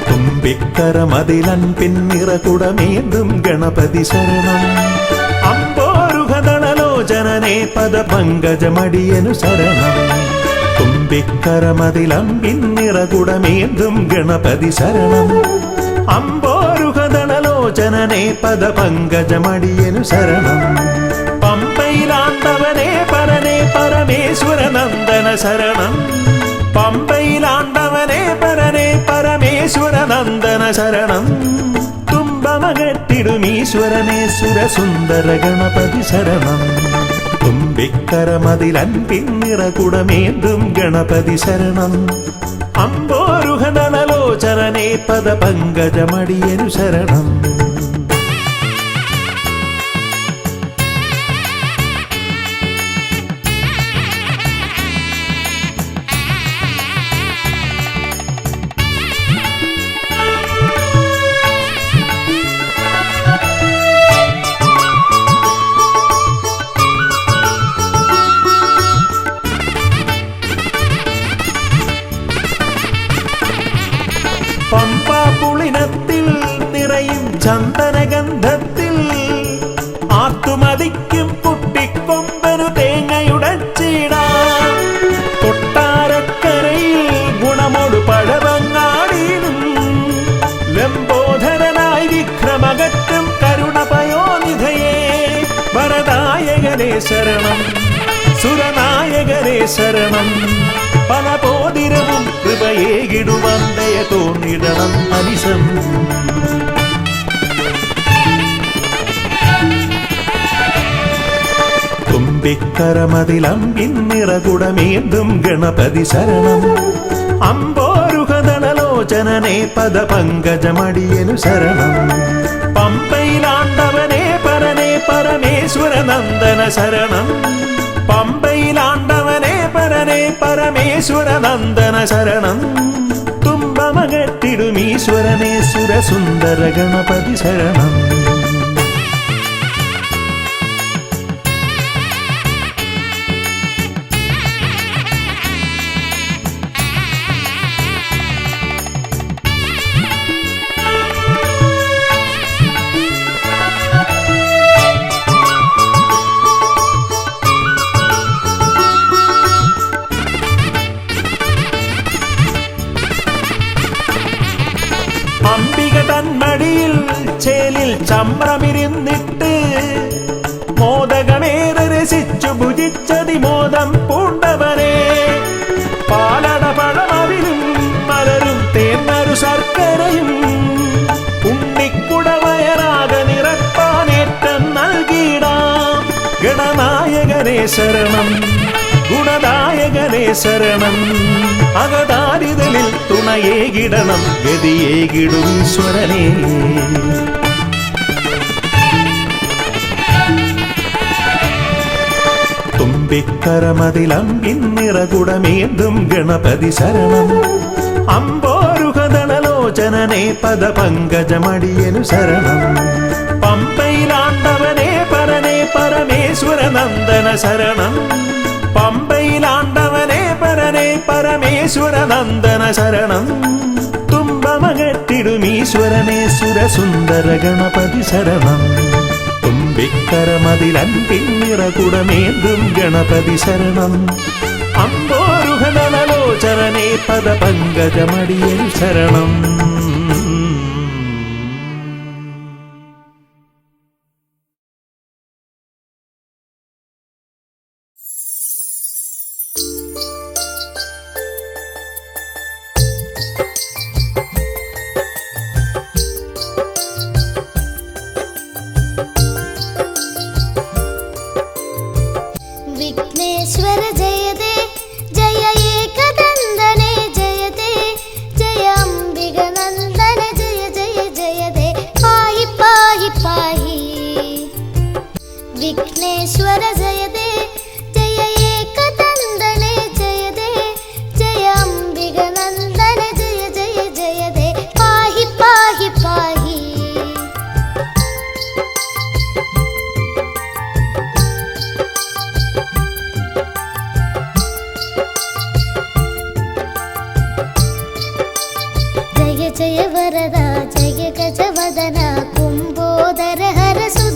തുമ്പിക്കരമതിലൻ പിന്നിറകുടമേന്തും ഗണപതി ശരണം. അമ്പോരുഹദളലോചനനേ പദപങ്കജമടിയനു ശരണം. തുമ്പിക്കരമതിലൻ പിന്നിറകുടമേന്തും ഗണപതി ശരണം. അമ്പോരുഹദളലോചനനേ പദപങ്കജമടിയനു ശരണം. പമ്പയിലാണ്ടവനേ പരനേ പരമേശ്വരനന്ദന ശരണം. പമ്പയിലാണ്ടവനേ പരനേ പരമേശ്വരനന്ദന ശരണം. തുമ്പമകട്ടിടുമീശ്വരനേ സുരസുന്ദര ഗണപതി ശരണം. തുമ്പിക്കരമതിലൻ പിന്നിറകുടമേന്തും ഗണപതി ശരണം. അമ്പോരുഹദളലോചനനേ പദപങ്കജമടിയനു ശരണം. പമ്പാപുളിനത്തിൽ നിറയും ചന്ദനഗന്ധത്തിൽ ആത്തുമതിക്കും കുട്ടിക്കൊമ്പനു തേങ്ങയുടച്ചിടാം. കൊട്ടാരക്കരയിൽ ഗുണമോട് പഴവങ്ങാടിയിലും ലംബോധരനായി വിക്രമകറ്റും കരുണപയോനിധയേ വരദായകനേ ശരണം. സുരനായകനേ ശരണം. പല പോതിരവും കൃപയേകിടുവന്തയ തോന്നിടണം അനിശം. തുമ്പിക്കരമതിലൻ പിന്നിറകുടമേന്തും ഗണപതി ശരണം. അമ്പോരുഹദളലോചനനേ പദപങ്കജമടിയനു ശരണം. പമ്പയിലാണ്ടവനേ പരനേ പരമേശ്വരനന്ദന ശരണം. പമ്പയിലാണ്ടവനേ പരനേ പരമേശ്വരനന്ദന ശരണം. തുമ്പമകട്ടിടുമീശ്വരനേ സുരസുന്ദര ഗണപതി ശരണം. അംബിക തന്മടിയിൽ ചേലിൽ ചമ്രമിരുന്നിട്ട് മോദകമേറെ രസിച്ചു ഭുജിച്ചതിമോദം പൂണ്ടവനെ. പാലട പഴമവിലും മലരും തേന്നരു ശർക്കരയും ഉണ്ണിക്കുടവയറാക നിറപ്പാനേറ്റം നൽകിടാം. ഗണനായകനേ ശരണം. ഗുണദായകനേ ശരണം. അകതാരിതലിൽ തുണയേകിടണം ഗതിയേകിടും ഈശ്വരനേ. തുമ്പിക്കരമതിലൻ പിന്നിറകുടമേന്തും ഗണപതി ശരണം. അമ്പോരുഹദളലോചനനേ പദപങ്കജമടിയനു ശരണം. പമ്പയിലാണ്ടവനേ പരനേ പരമേശ്വരനന്ദന ശരണം. പമ്പയിലാണ്ടവനേ പരനേ പരമേശ്വരനന്ദന ശരണം. തുമ്പമകട്ടിടുമീശ്വരനേ സുരസുന്ദര ഗണപതി ശരണം. തുമ്പിക്കരമതിലൻ പിന്നിറകുടമേന്തും ഗണപതി ശരണം. അമ്പോരുഹദളലോചനനേ പദപങ്കജമടിയനു ശരണം.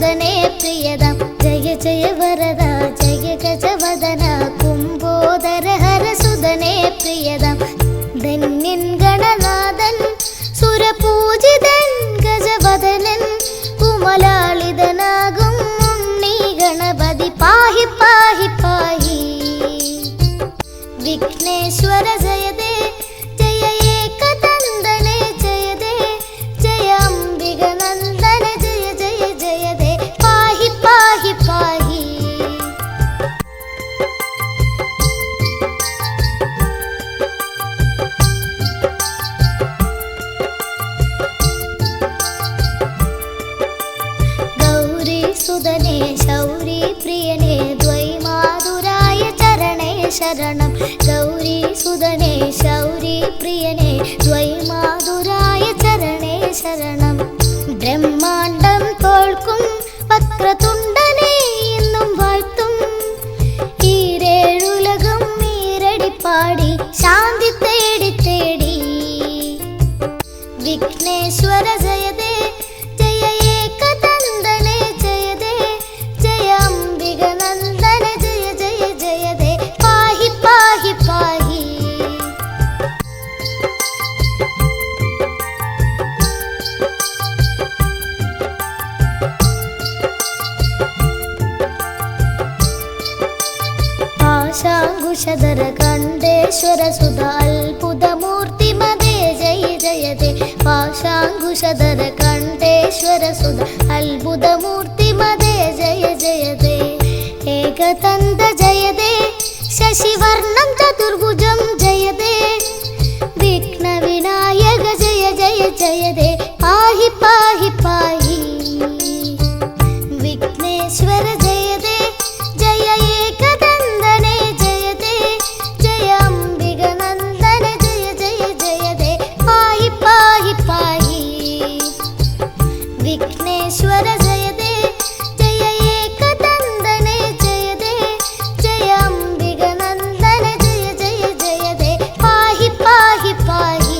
സുതനേ പ്രിയദം ജയ ജയ വരദ ജയ ഗജവദന കുംഭോദര ഹര സുതനേ പ്രിയദം ധന്യൻ ഗണനാഥൻ സുരപൂജിതൻ ഗജവദനൻ കുമലാളിതനാകും ഉണ്ണി ഗണപതി പാഹി പാഹി പാഹി വിഘ്നേശ്വര ജയദേ ജയ ഏകദന്തനേ ജയദേ ജയ അംബിക നന്ദന ജയ ജയ ജയദേ പാഹി പാഹി പാഹി ഗൗരി സുതനേ ശൗരി പ്രിയനേ ദ്വൈമാതുരായ ചരണേ ശരണം ഗൗരി സുതനേ ശൗരി പ്രിയനേ ദ്വൈമാതുരായ ചരണേ ശരണം ബ്രഹ്മാണ്ടം തോൽക്കും വക്രതുണ്ടനേ എന്നും വാഴ്ത്തും ഈരേഴുലകം ഈരടിപ്പാടി ശാന്തി തേടി തേടി വിഘ്നേശ്വര ജയദേ ജയ ഏകദന്തനേ ജയദേ ജയ അംബിക നന്ദന ജയ ജയ ജയദേ പാഹി പാഹി പാഹി പാശാങ്കുശധര കണ്ഠേശ്വര സുത അത്ഭുതമൂർത്തി മദേ ജയ ജയദേ പാശാങ്കുശധര കണ്ഠേശ്വര സുത അത്ഭുതമൂർത്തി മദേ ജയ ജയദേ ഏകദന്ത ജയദേ ശശിവർണം ചതുർഭുജം ജയദേ വിഘ്ന വിനായക ജയ ജയ ജയദേ പാഹി പാഹി പാഹി വിഘ്നേശ്വര ജയദേ ജയ ഏകദന്തനേ ജയദേ ജയ അംബിക നന്ദന ജയ ജയ ജയദേ പാഹി പാഹി പാഹി വിഘ്നേശ്വര ജയദേ ജയ ഏകദന്തനേ ജയദേ ജയ അംബിക നന്ദന ജയ ജയ ജയദേ പാഹി പാഹി പാഹി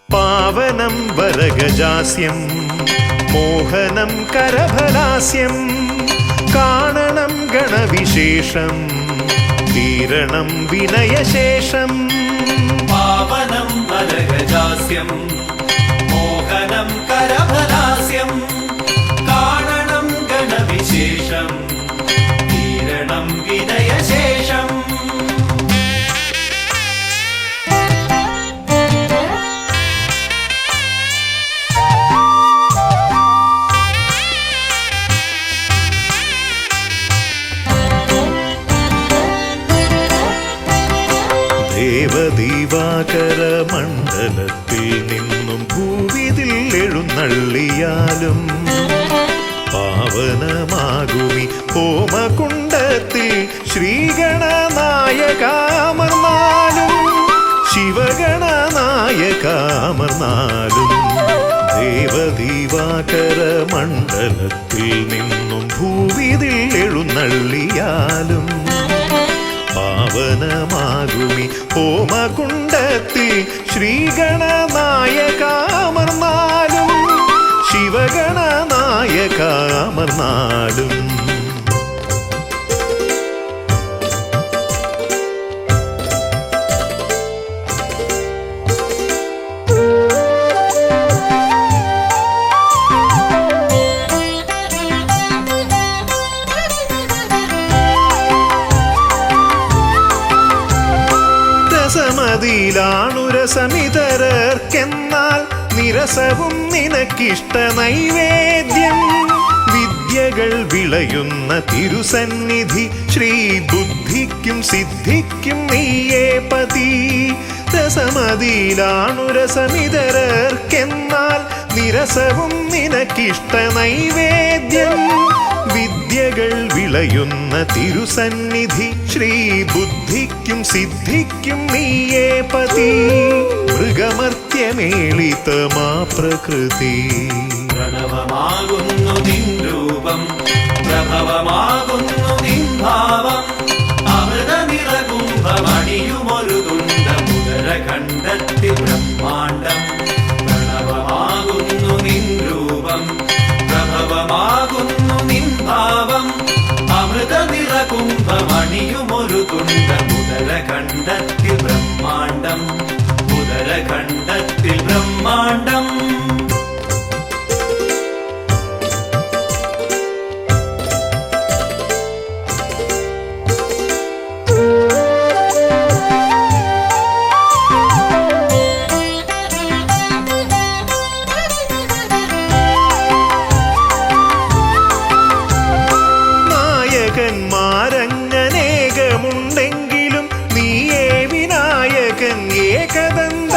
പാവനം വരഗജാസ്യം മോഹനം കരഫലാസ്യം കാണണം ഗണവിശേഷം തീരണം വിനയശേഷം പാവനം വരഗജാസ്യം മോഹനം കരഫലാസ്യം കാണണം ഗണവിശേഷം തീരണം വിനയശേഷം ദേവദീവാകര മണ്ഡലത്തിൽ നിന്നും ഭൂവിതിൽ എഴുന്നള്ളിയാലും പാവനമാകുമി ഹോമകുണ്ടത്തിൽ ശ്രീഗണനായകാമർന്നാലും ശിവഗണനായകാമർന്നാലും ദേവദീവാകര മണ്ഡലത്തിൽ നിന്നും ഭൂവിതിൽ എഴുന്നള്ളിയാലും പാവനമാകുമി ഹോമകുണ്ടത്തിൽ ശ്രീഗണനായകാമർന്നാലും ശിവഗണനായകാമർന്നാലും രസമിതരർക്കെന്നാൽ നിരസവും നിനക്കിഷ്ട നൈവേദ്യം വിദ്യകൾ വിളയുന്ന തിരുസന്നിധി ശ്രീ ബുദ്ധിക്കും സിദ്ധിക്കും നീയേ പതി രസമിതരർക്കെന്നാൽ നിരസവും നിനക്കിഷ്ട നൈവേദ്യം വിദ്യകൾ വിളയുന്ന തിരുസന്നിധി ശ്രീ ബുദ്ധിക്കും സിദ്ധിക്കും നീയേ പതി മൃഗമർത്യമേളിതമാ പ്രകൃതി പ്രണവമാകുന്നു നിൻ രൂപം പ്രഭവമാകുന്നു നിൻ ഭാവം അമൃതനിറകുംഭമണിയുമൊരു തുണ്ട മുതര കണ്ടെത്തി ഉദരഖണ്ഡത്തിൽ ബ്രഹ്മാണ്ടം. നായകന്മാരങ്ങനേകമുണ്ടെങ്കിലും നീയേ വിനായകൻ ഏകദന്ത.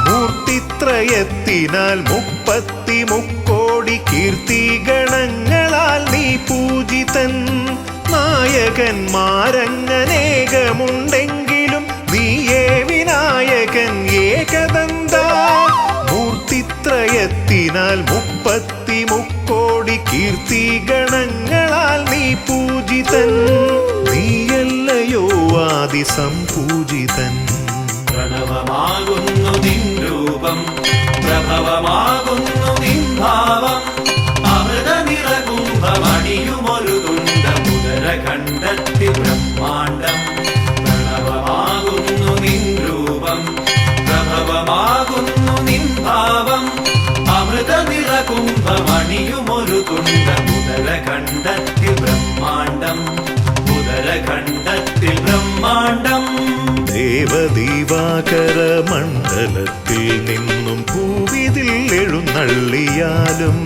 മൂർത്തിത്രയത്തിനാൽ 33 കീർത്തിഗണങ്ങളാൽ നീ പൂജിതൻ. നായകന്മാരങ്ങനേകമുണ്ടെങ്കിലും നീയേ വിനായകൻ ഏകദന്ത. മൂർത്തിത്രയത്തിനാൽ 33 കീർത്തിഗണങ്ങളാൽ നീ പൂജിതൻ. നീയല്ലയോ ആദിസംപൂജിതൻ. പ്രണവമാകുന്നു നിൻ രൂപം, പ്രഭവമാകുന്നു നിൻ ഭാവം. അമൃത നിറകുംഭമണിയുമൊരു തുണ്ട ഉദരഖണ്ഡത്തിൽ ബ്രഹ്മാണ്ടം. പ്രണവമാകുന്നു നിൻ രൂപം, പ്രഭവമാകുന്നു നിൻ ഭാവം. അമൃത നിറകുംഭമണിയുമൊരു തുണ്ട ഉദരഖണ്ഡത്തിൽ ബ്രഹ്മാണ്ടം. ഉദരഖണ്ഡത്തിൽ ബ്രഹ്മാണ്ടം. ദേവദീവാകര മണ്ഡലത്തിൽ നിന്നും ഭൂവിതിൽ എഴുന്നള്ളിയാലും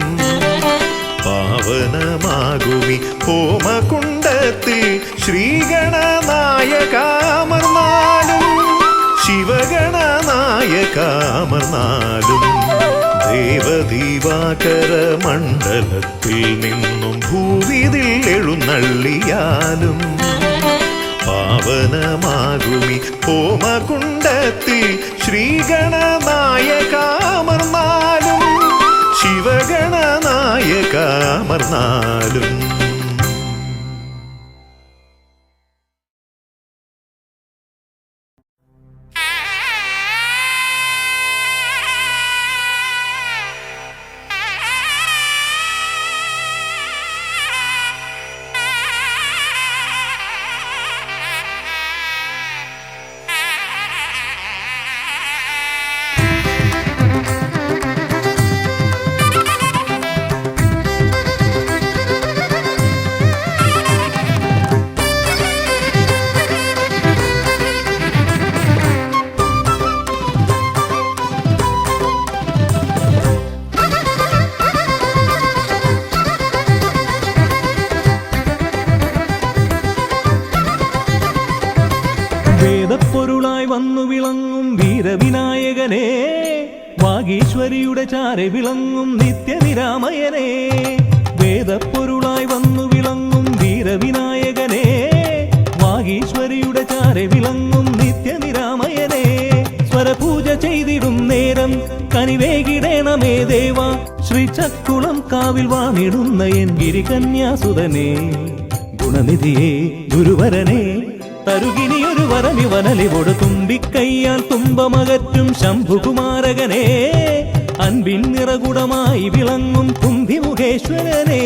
പാവനമാകുമി ഹോമകുണ്ടത്തിൽ ശ്രീഗണനായകാമർന്നാലും ശിവഗണനായകാമർന്നാലും ദേവദീവാകര മണ്ഡലത്തിൽ നിന്നും ഭൂവിതിൽ എഴുന്നള്ളിയാലും പാവനമാകുമി ഹോമകുണ്ടത്തിൽ ശ്രീഗണനായകാമർന്നാലും ശിവഗണനായകാമർന്നാലും. വേദപ്പൊരുളായി വന്നു വിളങ്ങും വീരവിനായകനെ, വാഗീശ്വരിയുടെ ചാരെ വിളങ്ങും നിത്യനിരാമയനെ. വേദപ്പൊരുളായി വന്നു വിളങ്ങും വീരവിനായകനെ, വാഗീശ്വരിയുടെ ചാരെ വിളങ്ങും നിത്യനിരാമയനെ. സ്വരപൂജ ചെയ്തിടും നേരം കനിവേകിടേണമേ ദേവ, ശ്രീചക്കുളം കാവിൽ വാണിടുന്ന എൻ ഗിരികന്യാസുതനെ. ഗുണനിധിയെ ഗുരുവരനെ തരുകിനിയൊരു വരമിവനലിവൊടു തുമ്പിക്കയ്യാൽ തുമ്പമകറ്റും ശംഭുകുമാരകനെ. അൻപിൻ നിറകുടമായി വിളങ്ങും കുംഭിമുഖേശ്വരനെ.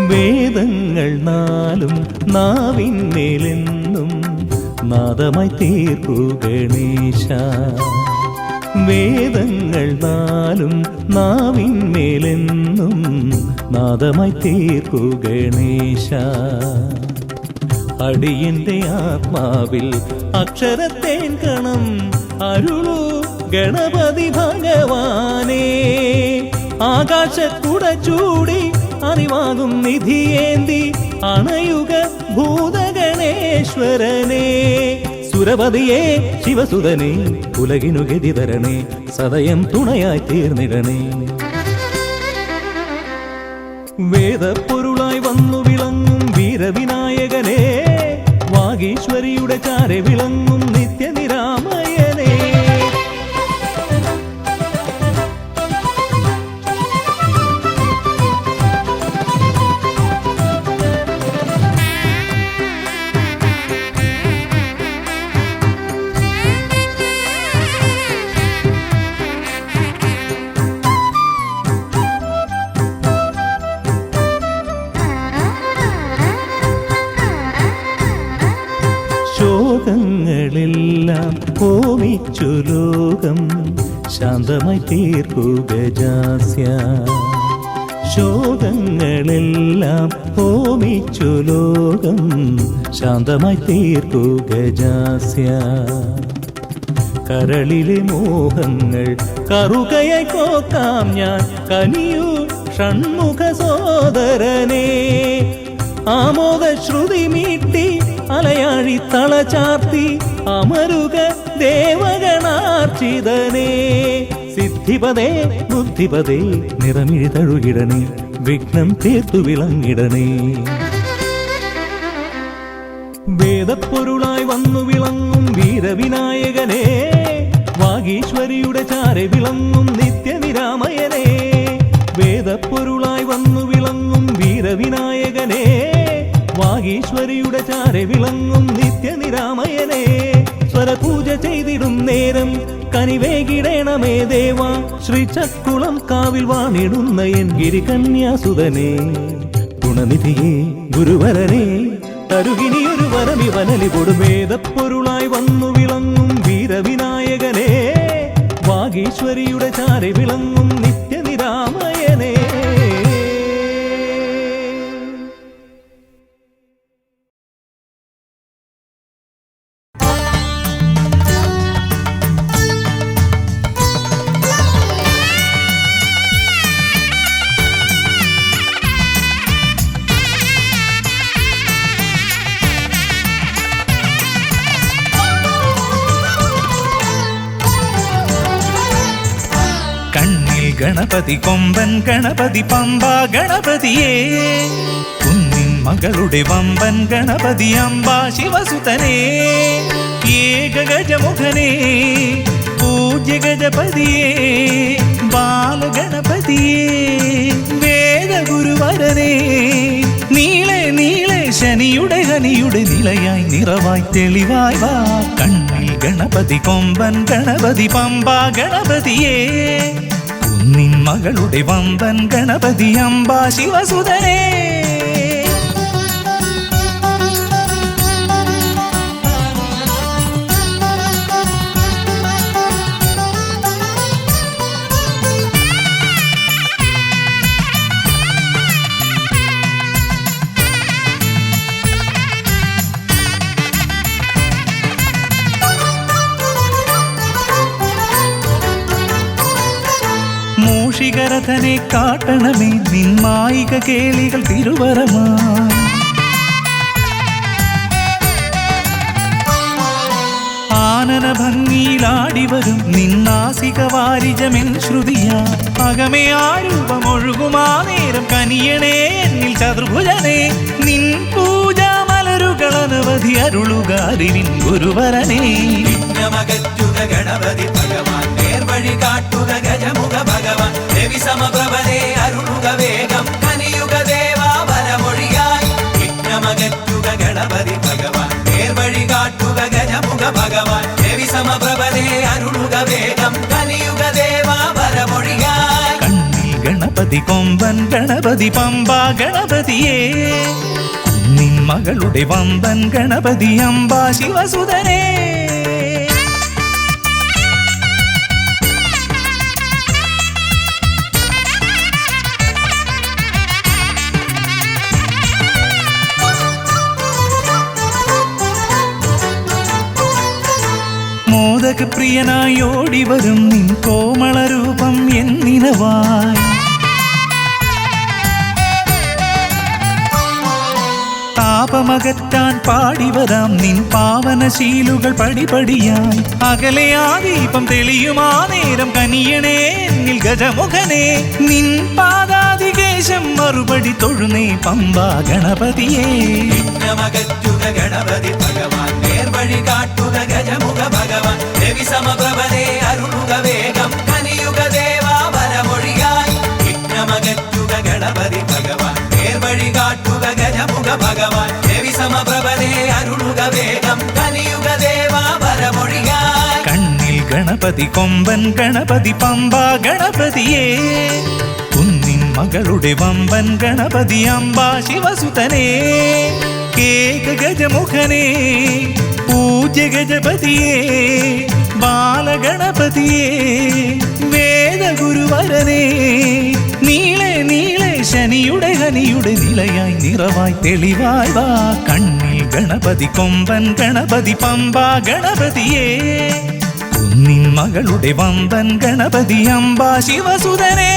വേദങ്ങൾ നാലും നാവിന്മേലെന്നും നാദമായി തീർക്കൂ ഗണേശ. വേദങ്ങൾ നാലും നാവിന്മേലെന്നും നാദമായി തീർക്കൂ ഗണേശ. അടിയന്റെ ആത്മാവിൽ അക്ഷരത്തേൻ കണം അരുളൂ ഗണപതി ഭഗവാനേ. ആകാശക്കുട ചൂടി അറിവാകും നിധിയേന്തി അണയുക ഭൂതഗണേശ്വരനെ. സുരപതിയെ ശിവസുതനെ ഉലകിനു ഗതി തരണേ, സദയം തുണയായി തീർന്നിടണേ. വേദപ്പൊരുളായി വന്നു വിളങ്ങും വീരവിനായകനെ, വാഗീശ്വരിയുടെ ചാരെ വിളങ്ങും നിത്യനിരാമയനെ. ഹോമിച്ചു ലോകം ശാന്തമായി തീർക്കൂ ഗജാസ്യ ശോകങ്ങളെല്ലാം ഹോമിച്ചു ലോകം ശാന്തമായി തീർക്കൂ ഗജാസ്യ കരളിലെ മോഹങ്ങൾ കറുകയായി കോക്കാം ഞാൻ കനിയൂ ഷൺമുഖ സോദരനെ ആമോദ ശ്രുതി മീട്ടി അലയാഴി തളചാർത്തി അമരുക ദേവഗണാർച്ചിതനേ സിദ്ധിപദേ ബുദ്ധിപദേ നിറമിഴി തഴുകിടണേ വിഘ്നം തീർത്തു വിളങ്ങിടണേ വേദപ്പൊരുളായി വന്നു വിളങ്ങും വീരവിനായകനെ വാഗീശ്വരിയുടെ ചാരെ വിളങ്ങും നിത്യനിരാമയനെ വേദപ്പൊരുളായി വന്നു വിളങ്ങും വീരവിനായകനെ വാഗീശ്വരിയുടെ ചാരെ വിളങ്ങും നിത്യനിരാമയനെ സ്വരപൂജ ചെയ്തിടും നേരം കനിവേകിടേണമേ ദേവ ശ്രീചക്കുളം കാവിൽ വാണിടുന്ന എൻ ഗിരികന്യാസുതനെ ഗുണനിധിയെ ഗുരുവരനെ തരുകിനിയൊരു വരമിവനലി കൊടുവേദപ്പൊരുളായി വന്നു വിളങ്ങും വീരവിനായകനെ വാഗീശ്വരിയുടെ ചാരെ വിളങ്ങും നിത്യനിരാമയനെ ഗണപതി കൊമ്പൻ ഗണപതി പമ്പ ഗണപതിയേ കുന്നിൻ മകളുടെ വമ്പൻ ഗണപതി അംബ ശിവസുതനേ ഏകഗജമുഖനേ പൂജ്യ ഗജപതിയേ ബാലഗണപതിയേ വേദഗുരുവരനേ നീളെ നീളെ ശനിയുടെ ഹനിയുടെ നിലയായി നിറവായി തെളിവായി വാ കണ്ണിൽ ഗണപതി കൊമ്പൻ ഗണപതി പമ്പ ഗണപതിയേ നിൻ മകളുടെ വമ്പൻ ഗണപതി അംബ ശിവസുതനേ മൂഷികരഥനെ കാട്ടണമേ നിന്മായിക കേളികൾ തിരുവരമായി ആനന ഭംഗിയിലാടിവരും നിന്നാസിക വാരിജമെൻ ശ്രുതിയാ അകമേ ആരൂപമൊഴുകുമാ നേരം കനിയണേ എന്നിൽ ചതുർഭുജനേ നിൻ പൂജാ മലരുകൾ അനവധി അരുളുകാരിൻ ഗുരുവരനേ വിഘ്നമകറ്റുക ഗണപതി ഭഗവാൻ നേർവഴി കാട്ടുക ഗജമുഖ ഭഗവാൻ രവി സമപ്രഭനെ അരുളുക വേഗം കനിയുക ദേവാ വരമൊഴിയായി വിഘ്നമകറ്റുക ഗണപതി ഭഗവാൻ നേർവഴി കാട്ടുക ഗജമുഖ ഭഗവാൻ രവി സമപ്രഭനെ അരുളുക വേഗം കനിയുക ദേവാ വരമൊഴിയായി കണ്ണിൽ ഗണപതി കൊമ്പൻ ഗണപതി പമ്പ ഗണപതിയേ നിൻ മകളുടെ വമ്പൻ ഗണപതി അംബ ശിവസുതനേ മോദകപ്രിയനായി ഓടിവരും നിൻ കോമളരൂപം എന്നിനവായി താപമകറ്റാൻ പാടിവരാം നിൻ പാവനശീലുകൾ പടിപടിയായി അകലെ ആ ദീപം തെളിയുമാ നേരം കനിയണേ എന്നിൽ ഗജമുഖനേ നിൻ പാദാതികേശം മറുപടി തൊഴുന്നേ പമ്പ ഗണപതിയേ വിഘ്നമകറ്റുക ഗണപതി ഭഗവാൻ നേർവഴി കാട്ടുക ഗജമുഖ ഭഗവാൻ രവി സമപ്രഭനെ അരുളുക വേഗം കനിയുക ദേവാ വരമൊഴിയായി വിഘ്നമകറ്റുക ഗണപതി ഭഗവാൻ നേർവഴി കാട്ടുക ഗജമുഖ ഭഗവാൻ രവി സമപ്രഭനെ അരുളുക വേഗം കനിയുക ദേവാ വരമൊഴിയായി കണ്ണിൽ ഗണപതി കൊമ്പൻ ഗണപതി പമ്പ ഗണപതിയേ കുന്നിൻ മകളുടെ വമ്പൻ ഗണപതി അംബ ശിവസുതനേ ഏകഗജമുഖനേ പൂജ്യ ഗജപതിയേ ബാലഗണപതിയേ വേദഗുരുവരനേ നീളെ നീളെ ശനിയുടെ ഹനിയുടെ നിലയായി നിറവായി തെളിവായി വാ കണ്ണിൽ ഗണപതി കൊമ്പൻ ഗണപതി പമ്പാ ഗണപതിയേ കുന്നിൻ മകളുടെ വമ്പൻ ഗണപതി അംബാ ശിവസുതനേ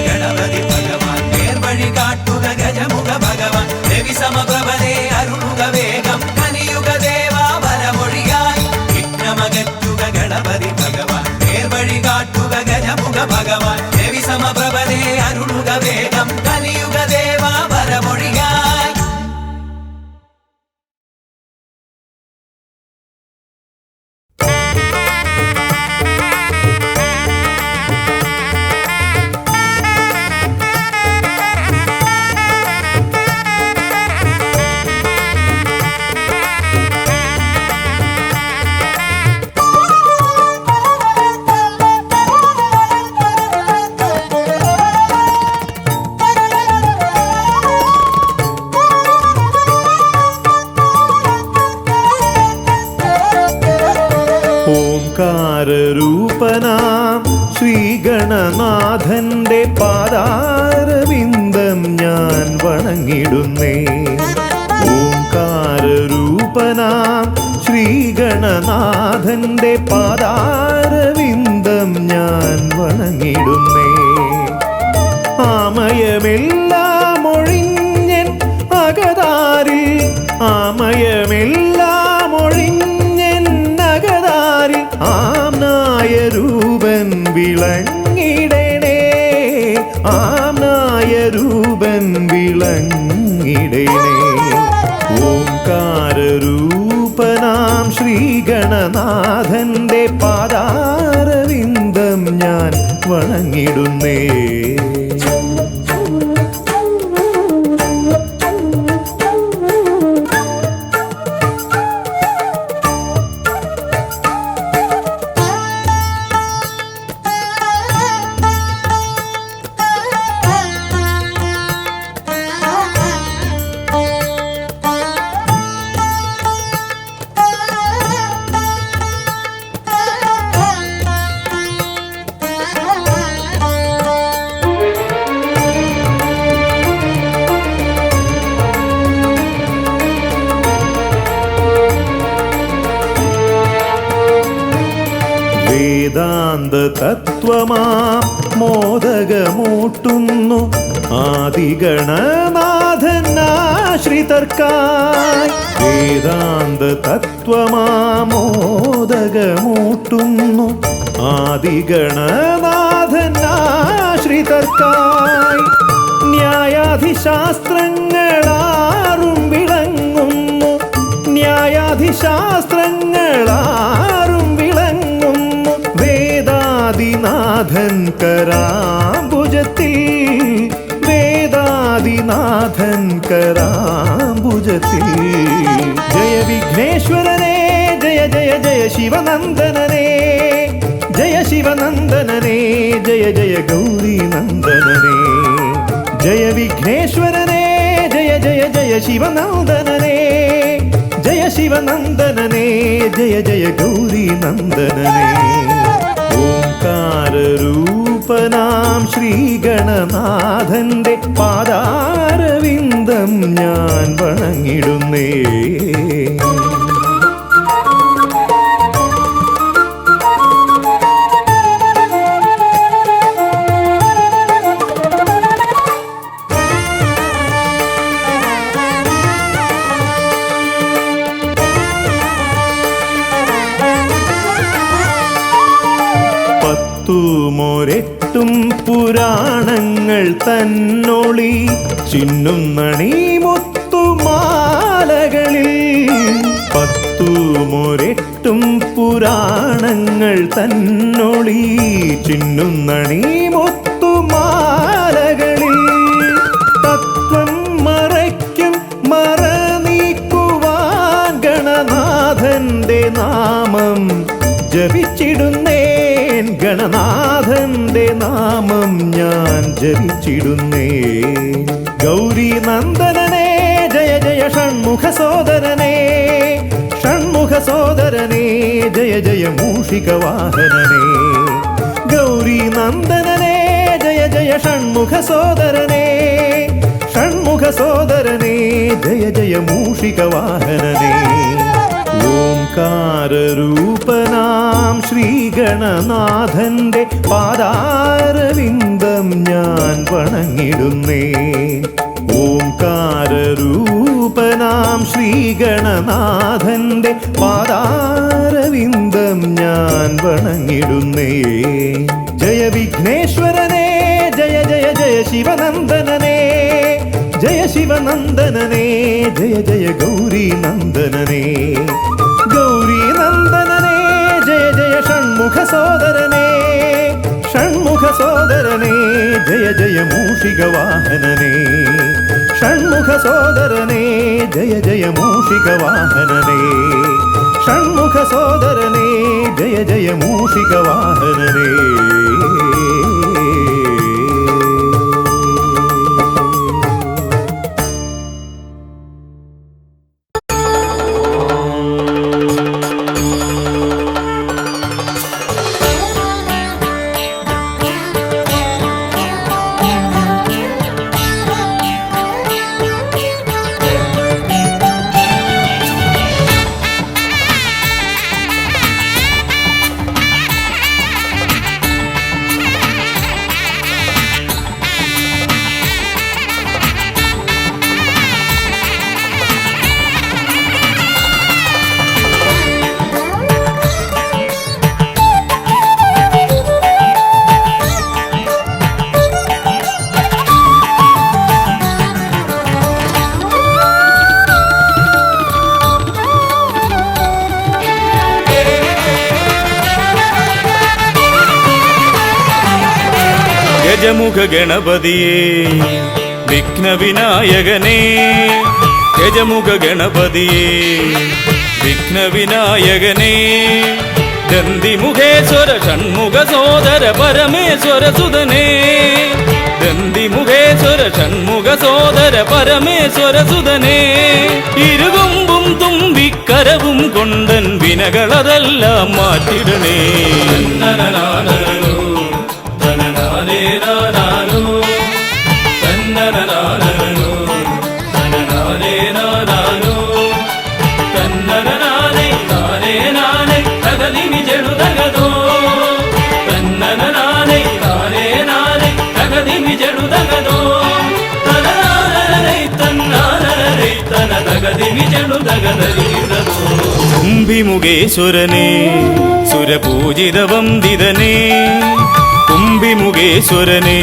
ഗണപതി ഭഗവാൻ നേർവഴി കാട്ടുക ഗജമുഖ ഭഗവാൻ രവി സമപ്രഭനെ അരുളുക വേഗം കനിയുക ദേവാ വരമൊഴിയായി വിഘ്നമകറ്റുക ഗണപതി ഭഗവാൻ നേർവഴി കാട്ടുക ഗജമുഖ ഭഗവാൻ രവി സമപ്രഭനെ അരുളുക വേഗം കനിയുക ദേവാ വരമൊഴിയായി. ഓംകാരരൂപനാം ശ്രീഗണനാഥന്റെ പാദാരവിന്ദം ഞാൻ വണങ്ങിടുന്നേ. ഓംകാരരൂപനാം ശ്രീഗണനാഥന്റെ പാദാരവിന്ദം ഞാൻ വണങ്ങിടുന്നേ. ആമയമെല്ലാം ഒഴിഞ്ഞൻ അകതാരിൽ ആമയമെല്ലാം ഒഴിഞ്ഞൻ അകതാരിൽ ആംനായ രൂപൻ വിളങ്ങിടണേ. ആംനായ രൂപൻ വിളങ്ങിടണേ. ഓംകാരരൂപനാം ശ്രീഗണനാഥന്റെ പാദാരവിന്ദം ഞാൻ വണങ്ങിടുന്നേ. വേദാന്ത തത്വമാം മോദകമൂട്ടുന്നു ആദിഗണനാഥനാശ്രിതർക്കായി. വേദാന്ത തത്വമാം മോദകമൂട്ടുന്നു ആദിഗണനാഥനാശ്രിതർക്കായി. ന്യായാധിശാസ്ത്രങ്ങളാറും വിളങ്ങുന്നു ന്യായാധിശാസ്ത്രങ്ങളാറും വിളങ്ങുന്നു വേദാദിനാഥൻ കരാംബുജത്തിൽ. വേദാദിനാഥൻ കരാംബുജത്തിൽ. ജയ വിഘ്നേശ്വരനേ ജയ ജയ ജയ ശിവനന്ദനനേ. ജയ ശിവനന്ദനനേ ജയ ജയ ഗൗരി നന്ദനനേ. ജയ വിഘ്നേശ്വരനേ ജയ ജയ ജയ ശിവനന്ദനനേ. ജയ ശിവനന്ദനനേ ജയ ജയ ഗൗരി നന്ദനനേ. ഓംകാരരൂപനാം ശ്രീഗണനാഥന്റെ പാദാരവിന്ദം ഞാൻ വണങ്ങിടുന്നേ. പത്തുമൊരെട്ടും പുരാണങ്ങൾ തന്നൊളി ചിന്നുന്നണി മുത്തുമാലകളിൽ. പത്തുമൊരെട്ടും പുരാണങ്ങൾ തന്നൊളി ചിന്നുന്നണി മുത്തുമാലകളിൽ. തത്വം മറയ്ക്കും മറ നീക്കുവാൻ ഗണനാഥന്റെ നാമം ജപിച്ചിടുന്നേൻ. ഗണനാഥന്റെ നാമം ഞാൻ ജപിച്ചിടുന്നേ. ഗൗരി നന്ദനനേ ജയ ജയ ഷൺമുഖ സോദരനേ. ഷൺമുഖ സോദരനേ ജയ ജയ മൂഷിക വാഹനനേ ഗൗരി നന്ദനനേ ജയ ജയ ഷൺമുഖ സോദരനേ ഷൺമുഖ സോദരനേ ജയ ജയ മൂഷിക വാഹനനേ ഓംകാരരൂപനാം ശ്രീഗണനാഥന്റെ പാദാരവിന്ദം ഞാൻ വണങ്ങിടുന്നേ ഓംകാരരൂപനാം ശ്രീഗണനാഥന്റെ പാദാരവിന്ദം ഞാൻ വണങ്ങിടുന്നേ ജയ വിഘ്നേശ്വരനേ ജയ ജയ ജയ ശിവനന്ദനനേ ജയ ശിവനന്ദനനേ ജയ ജയ ഗൗരി നന്ദനനേ ഗൗരി നന്ദനനേ ജയ ജയ ഷൺമുഖ സോദരനേ ഷൺമുഖ സോദരനേ ജയ ജയ മൂഷിക വാഹനനേ ഷൺമുഖ സോദരനേ ജയ ജയ മൂഷിക വാഹനനേ ഷൺമുഖ സോദരനേ ജയ ജയ മൂഷിക വാഹനനേ ഗജമുഖ ഗണപതിയേ വിഘ്നവിനായകനേ ഗജമുഖ ഗണപതിയേ വിഘ്നവിനായകനേ ദന്തിമുഖേശ്വര ഷൺമുഖ സോദര പരമേശ്വര സുതനേ ദന്തിമുഖേശ്വര ഷൺമുഖ സോദര പരമേശ്വര സുതനേ ഇരുകൊമ്പും തുമ്പിക്കരവും കൊണ്ടൻ വിനകളതെല്ലാം മാറ്റിടണേ കുംഭിമുഖേശ്വരനേ സുരപൂജിതവന്ദിതനേ കുംഭിമുഖേശ്വരനേ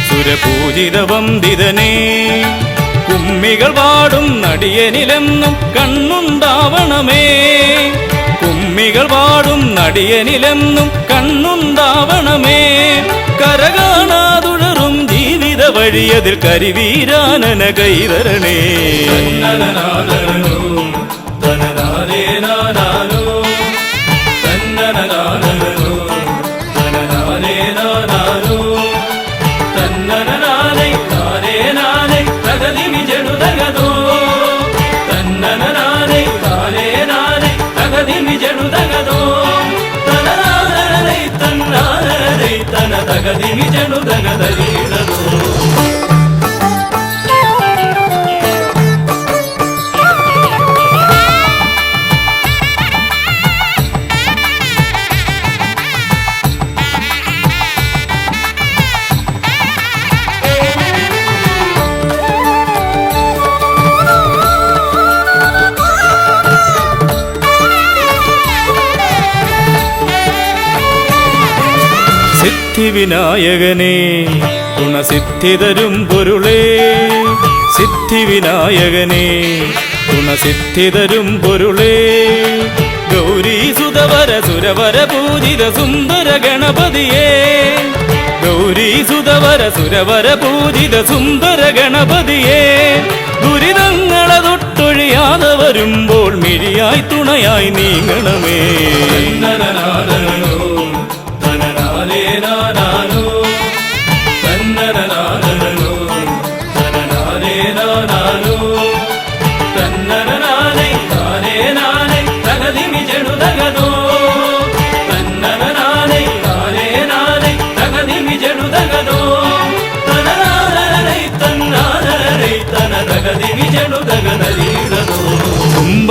സുരപൂജിതവന്ദിതനേ കുമ്മികൾ പാടും നടിയനിലെന്നും കണ്ണുണ്ടാവണമേ കുമ്മികൾ പാടും നടിയനിലെന്നും കണ്ണുണ്ടാവണമേ കരകാണാതുഴറും ജീവിത വഴിയതിൽ കരിവീരാനന കൈതരണേ സിദ്ധിവിനായകനേ ഗുണസിദ്ധിതരും പൊരുളേ സിദ്ധിവിനായകനേ ഗുണസിദ്ധിതരും പൊരുളേ ഗൗരീസുതവര സുരവര പൂജിത സുന്ദര ഗണപതിയേ ഗൗരീസുതവര സുരവര പൂജിത സുന്ദര ഗണപതിയേ ദുരിതങ്ങളെ തൊട്ടൊഴിയാതെ വരുമ്പോൾ മിഴിയായി തുണയായി നീങ്ങണമേ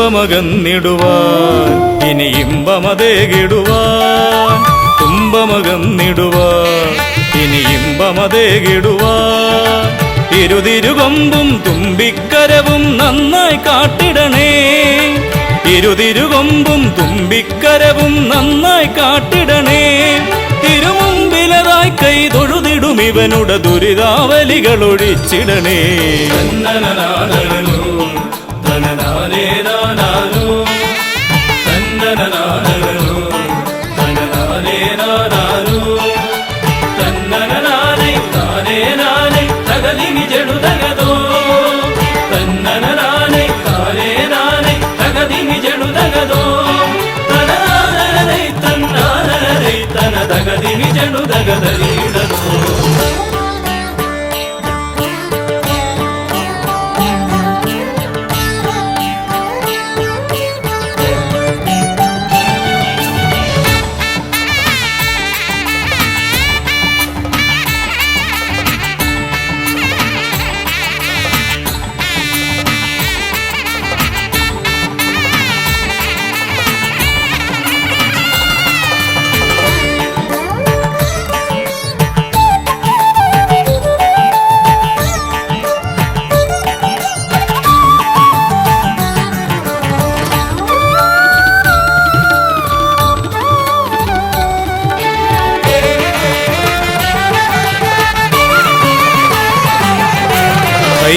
തുമ്പമകന്നിടുവാൻ ഇനി ഇമ്പമതേകിടുവാൻ തുമ്പമകന്നിടുവാൻ ഇനി ഇമ്പമതേകിടുവാൻ ഇരുതിരുകൊമ്പും തുമ്പിക്കരവും നന്നായി കാട്ടിടണേ ഇരുതിരുകൊമ്പും തുമ്പിക്കരവും നന്നായി കാട്ടിടണേ തിരുമുമ്പിലതായി കൈ തൊഴുതിടും ഇവനുടെ ദുരിതാവലികൾ ഒഴിച്ചിടണേ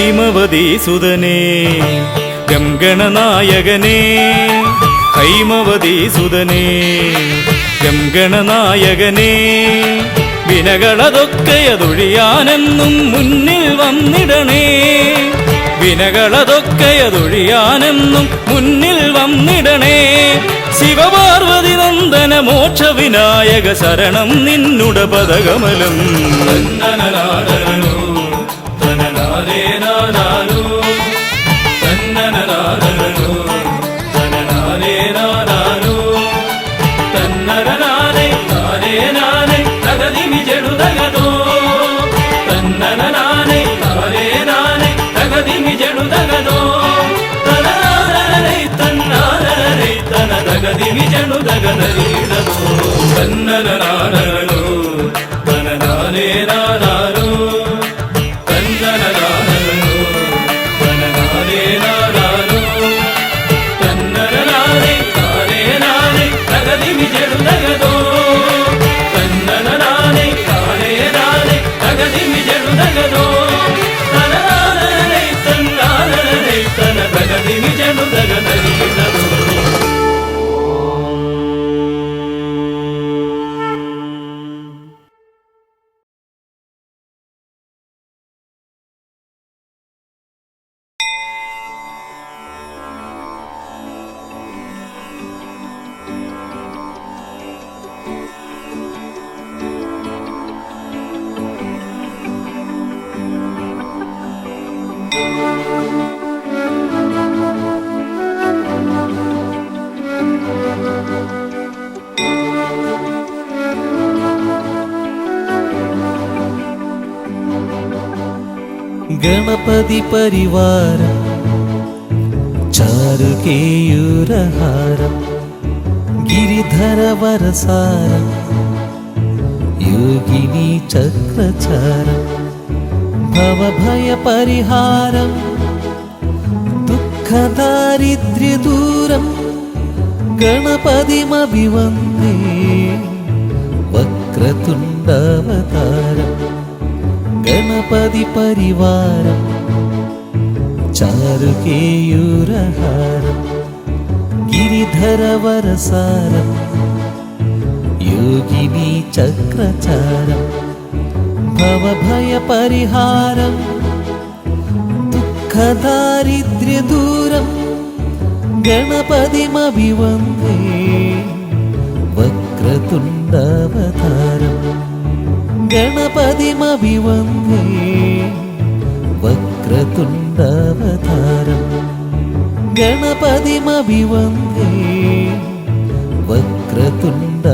ഹൈമവതീസുതനേ ഗംഗണനായകനേ ഹൈമവതീസുതനേ ഗംഗണനായകനേ വിനകളതൊക്കെയതൊഴിയാനെന്നും മുന്നിൽ വന്നിടണേ വിനകളതൊക്കെയതൊഴിയാനെന്നും മുന്നിൽ വന്നിടണേ ശിവപാർവതി നന്ദന മോക്ഷ വിനായക ശരണം നിന്നുട പദകമലം ഗണപതി പരിവാരം ചാരുകേയൂരഹാരം ഗിരിധര വരസാരം യോഗിനി ചക്രചാരം ഭവഭയ പരിഹാരം ദുഃഖദാരിദ്ര്യദൂരം ഗണപതിമഭിവന്ദേ വക്രതുണ്ടവതാരം ഗണപതി പരിവാരം ചാരുകേയൂരഹാരം ഗിരിധര വരസാരം യോഗിനി ചക്രചാരം ഭവഭയ പരിഹാരം ദുഃഖദാരിദ്ര്യദൂരം ഗണപതിമഭിവന്ദേ വക്രതുണ്ടവതാരം ഗണപതിമഭിവന്ദേ വക്രതുണ്ടവതാരം ഗണപതിമഭിവന്ദേ വക്രതുണ്ടവതാരം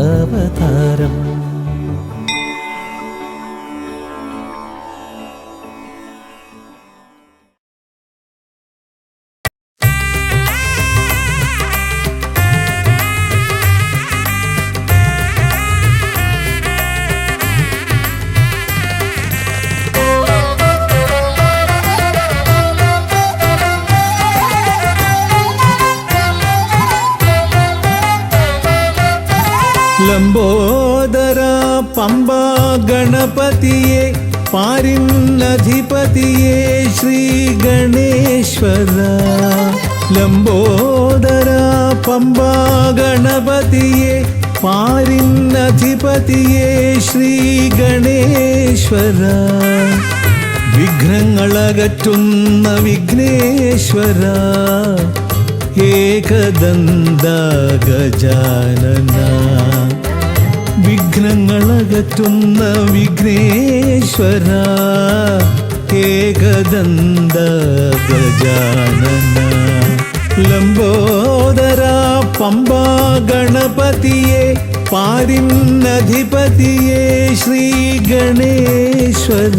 ലംബോദര പമ്പാ ഗണപതിയെ പാരിന്നധിപതിയെ ശ്രീ ഗണേശ്വര. ലംബോദര പമ്പാ ഗണപതിയെ പാരിന്നധിപതിയെ ശ്രീ ഗണേശ്വര. വിഘ്നങ്ങളകറ്റുന്ന വിഘ്നേശ്വര ഏകദന്ത ഗജാനന. വിഘ്നങ്ങളകറ്റുന്ന വിഘ്നേശ്വര ഏകദന്ത ഗജാനന. ലംബോദര പമ്പാ ഗണപതിയെ പാരിന്നധിപതിയെ ശ്രീ ഗണേശ്വര.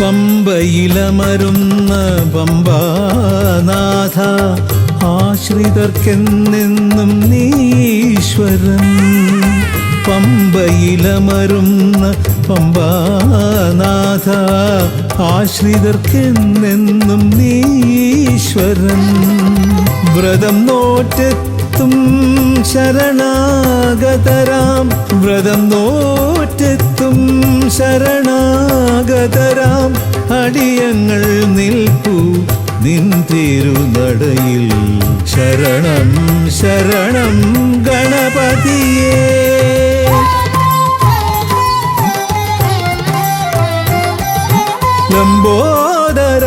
പമ്പയിലമരുന്ന പമ്പാനാഥ ആശ്രിതർക്കെന്നെന്നും നീശ്വരൻ. പമ്പയിലമരുന്ന പമ്പാനാഥ ആശ്രിതർക്കെന്നെന്നും നീശ്വരൻ. വ്രതം നോറ്റെത്തും ശരണാഗതരാം വ്രതം നോറ്റെത്തും ശരണാഗതരാം അടിയങ്ങൾ നിൽപ്പു നിൻ തിരുനടയിൽ. ശരണം ശരണം ഗണപതിയേ. ലംബോദര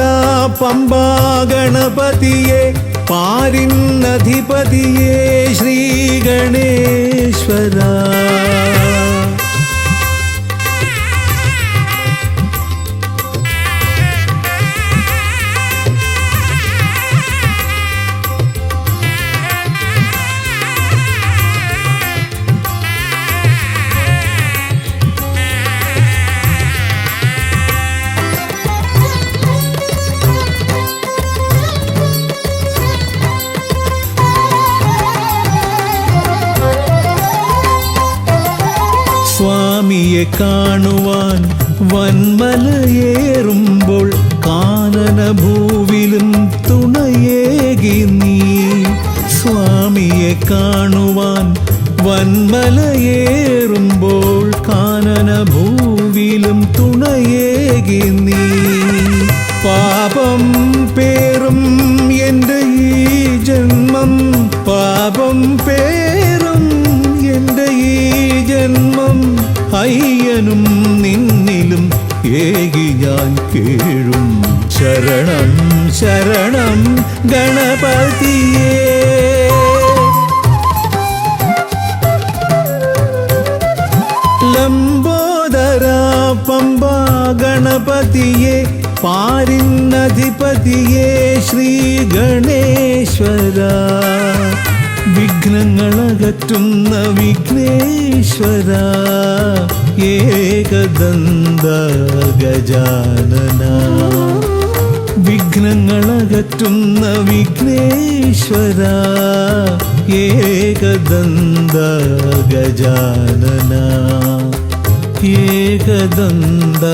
പമ്പാ ഗണപതിയെ പാരിന്നധിപതിയെ ശ്രീ ഗണേശ്വര. സ്വാമിയെ കാണുവാൻ വന്മലയേറുമ്പോൾ കാനനഭൂവിലും തുണയേകി നീ. സ്വാമിയെ കാണുവാൻ വന്മലയേറുമ്പോൾ കാനനഭൂവിലും തുണയേകി നീ. പാപം പേറും എൻ്റെ ഈ ജന്മം പാപം പേറും എൻ്റെ ഈ ജന്മം അയ്യനും നിന്നിലും ഏകി ഞാൻ കേഴും. ശരണം ശരണം ഗണപതിയേ. ലംബോദര പമ്പാ ഗണപതിയെ പാരിന്നധിപതിയെ ശ്രീ ഗണേശ്വര. വിഘ്നങ്ങളകറ്റുന്ന വിഘ്നേശ്വര ഏകദന്ത ഗജാനന. വിഘ്നങ്ങളകറ്റുന്ന വിഘ്നേശ്വര ഏകദന്ത ഗജാനന. ഏകദന്ത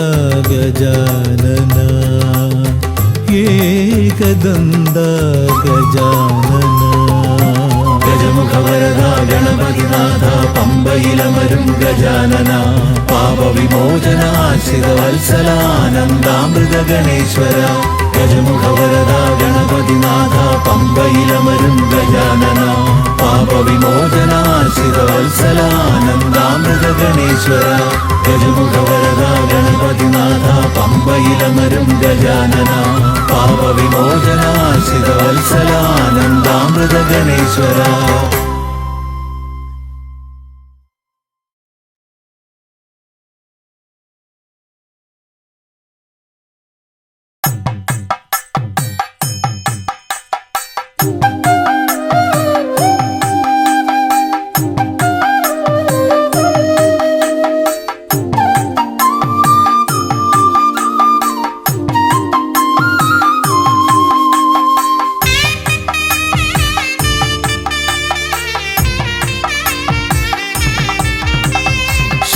ഗജാനന ഏകദന്ത ഗജാനന. ഗജമുഖവരദ ഗണപതിനാഥ പമ്പയിലമരും ഗജാനന. പാപവിമോചന ആശ്രിതവത്സലാനന്ദാമൃത ഗണേശ്വര. ഗജമുഖവരദ ഗണപതിനാഥ പമ്പയിലമരും ഗജാനന. പാപവിമോചന ആശ്രിതവത്സലാനന്ദാമൃത ഗണേശ്വര. ഗജമുഖവരദ ഗണപതിനാഥ പമ്പയിലമരും ഗജാനന. പാപവിമോചന ആശ്രിതവത്സലാനന്ദാമൃത ഗണേശ്വര.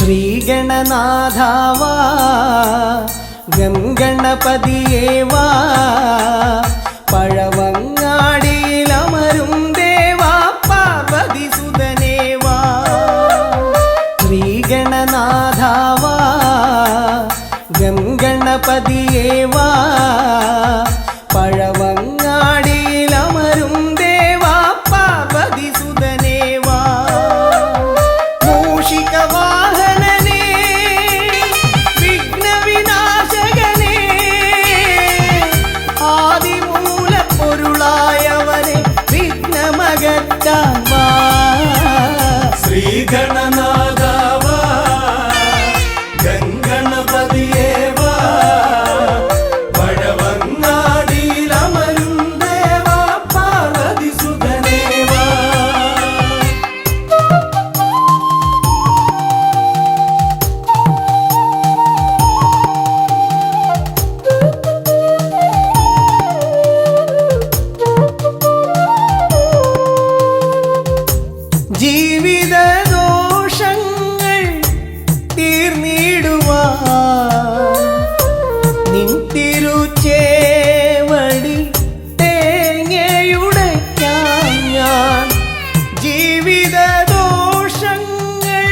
ശ്രീഗണനാഥാവാ ഗംഗണപതിയേവാ പഴവങ്ങാടിയിലമരും ദേവാ പാർവതി സുതനേവാ ശ്രീഗണനാഥാവാ ഗംഗണപതിയേവാ പഴവങ്ങാടിയിലമരും ദേവാ പാർവതി സുതനേവാ മൂഷികവാഹനനേ വിഘ്നവിനാശകനേ ആദിമൂലപ്പൊരുളായവനെ വിഘ്നമകറ്റാൻ വാ ശ്രീഗണനാഥാവാ ഗംഗണപതിയേവാ പഴവങ്ങാടിയിലമരും ദേവാ പാർവതി സുതനേവാ ജീവിത ദോഷങ്ങൾ തീർന്നിടുവാൻ നിൻ തിരുച്ചേവടി തേങ്ങയുടയ്ക്കാൻ ഞാൻ ജീവിത ദോഷങ്ങൾ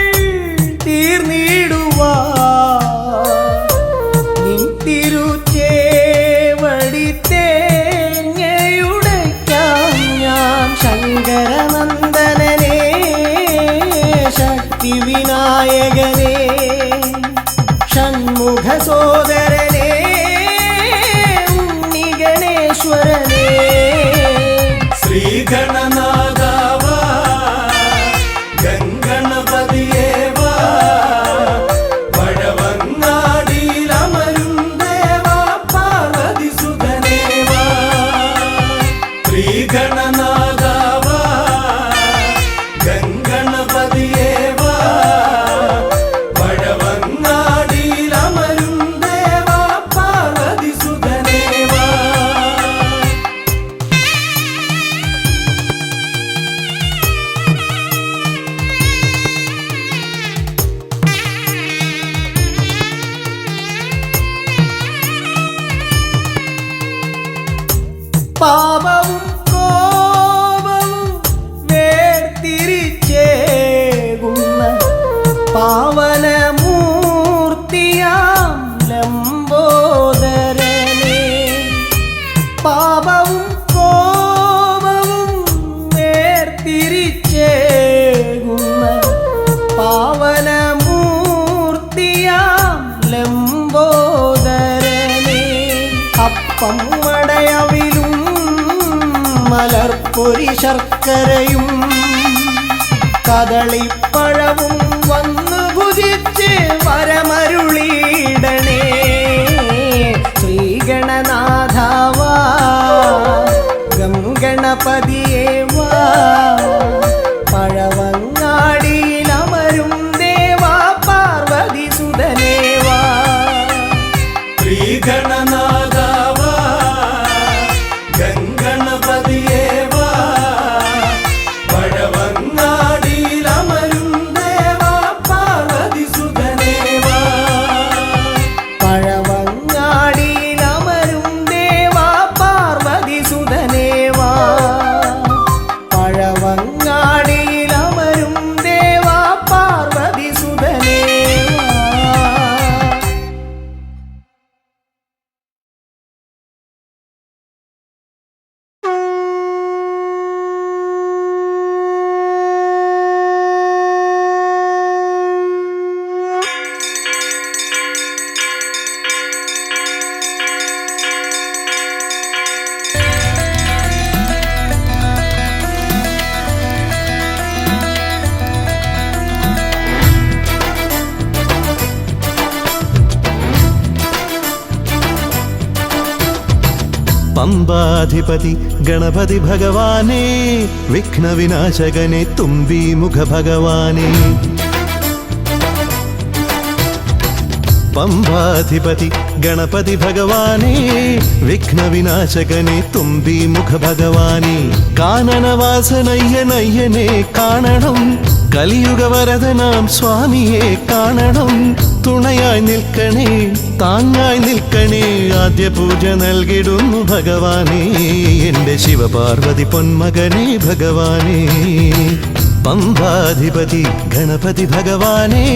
തീർന്നിടുവാൻ നിൻ തിരുച്ചേവടി തേങ്ങയുടയ്ക്കാൻ ഞാൻ ശങ്കരനന്ദനനേ ശക്തി വിനായകനേ ഷൺമുഖ സോദരനേ ഉണ്ണി ഗണേശ്വരനേ ശ്രീഗണനാഥാവാ ഗംഗണപതിയേവാ പഴവങ്ങാടിയിലമരും ദേവാ പാർവതി സുതനേവാ ശ്രീഗണനാഥാവാ ഗംഗണപതിയേവാ പഴവങ്ങാടിയിലമരും ദേവാ പാർവതി സുതനേവാ പാപവും കോപവും വേർതിരിച്ചേകുന്ന പാവനമൂർത്തിയാം ലംബോദരനേ പാപവും കോപവും വേർതിരിച്ചേകുന്ന പാവനമൂർത്തിയാം ലംബോദരനേ അപ്പം മടയവിലും മലർപ്പൊരി ശർക്കരയും കദളിപ്പഴവും വന്നു ഭുജിച്ച് വരമരുളിയിടണേ ശ്രീഗണനാഥാവാ ഗംഗണപതിയേവാ പഴവങ്ങാടിയിലമരും ദേവാ പാർവതി സുതനേവാ ശ്രീഗണനാഥാവാ ഗംഗണപതിയേവാ പഴവങ്ങാടിയിലമരും ദേവാ പാർവതി സുതനേവാ പഴവങ്ങാടിയിലമരും ദേവാ പാർവതി സുതനേവാ പഴവങ്ങാടിയിലമരും ദേവാ പാർവതി സുതനേവാ പമ്പാധിപതി ഗണപതി ഭഗവാനേ വിഘ്നവിനാശകനെ തുമ്പീമുഖ ഭഗവാനേ പമ്പാധിപതി ഗണപതി ഭഗവാനേ വിഘ്നവിനാശകനെ തുമ്പീമുഖ ഭഗവാനേ കാനനവാസനയ്യനയ്യനെ കാണണം കലിയുഗവരദനാം സ്വാമിയെ കാണണം. തുണയായി നിൽക്കണേ, താങ്ങായി നിൽക്കണേ. ആദ്യ പൂജ നൽകിടുന്നു ഭഗവാനേ, എൻ്റെ ശിവപാർവതി പൊന്മകനേ ഭഗവാനേ. പമ്പാധിപതി ഗണപതി ഭഗവാനേ,